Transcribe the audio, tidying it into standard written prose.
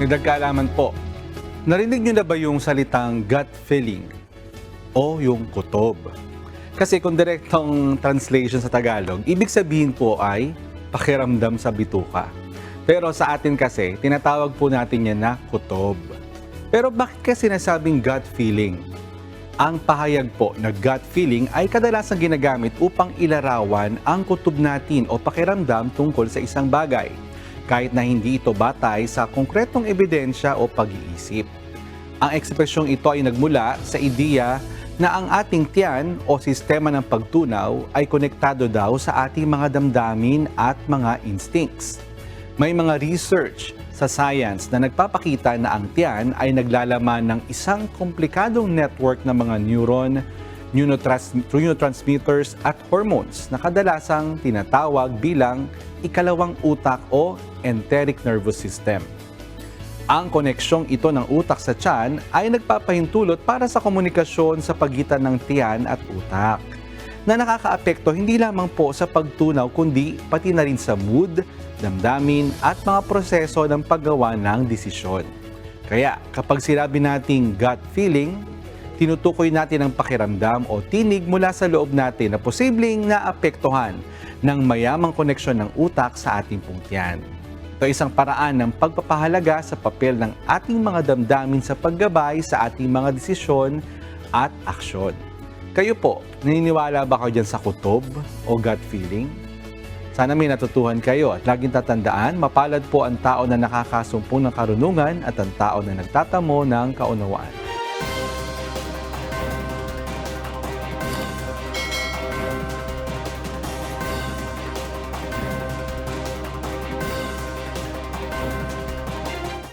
Dagdag kaalaman po, narinig niyo na ba yung salitang gut feeling o yung kutob? Kasi kung direktong translation sa Tagalog, ibig sabihin po ay pakiramdam sa bituka. Pero sa atin kasi, tinatawag po natin yan na kutob. Pero bakit kasi sinasabing gut feeling? Ang pahayag po na gut feeling ay kadalasang ginagamit upang ilarawan ang kutob natin o pakiramdam tungkol sa isang bagay, kahit na hindi ito batay sa konkretong ebidensya o pag-iisip. Ang ekspresyong ito ay nagmula sa ideya na ang ating tiyan o sistema ng pagtunaw ay konektado daw sa ating mga damdamin at mga instincts. May mga research sa science na nagpapakita na ang tiyan ay naglalaman ng isang komplikadong network ng mga neuron, neurotransmitters at hormones na kadalasang tinatawag bilang ikalawang utak o enteric nervous system. Ang koneksyong ito ng utak sa tiyan ay nagpapahintulot para sa komunikasyon sa pagitan ng tiyan at utak, na nakakaapekto hindi lamang po sa pagtunaw kundi pati na rin sa mood, damdamin at mga proseso ng paggawa ng desisyon. Kaya kapag sinabi nating gut feeling, tinutukoy natin ang pakiramdam o tinig mula sa loob natin na posibleng naapektuhan ng mayamang koneksyon ng utak sa ating pong tiyan. Ito ay isang paraan ng pagpapahalaga sa papel ng ating mga damdamin sa paggabay sa ating mga desisyon at aksyon. Kayo po, naniniwala ba kayo dyan sa kutob o gut feeling? Sana may natutuhan kayo at laging tatandaan, mapalad po ang tao na nakakasumpong ng karunungan at ang tao na nagtatamo ng kaunawaan.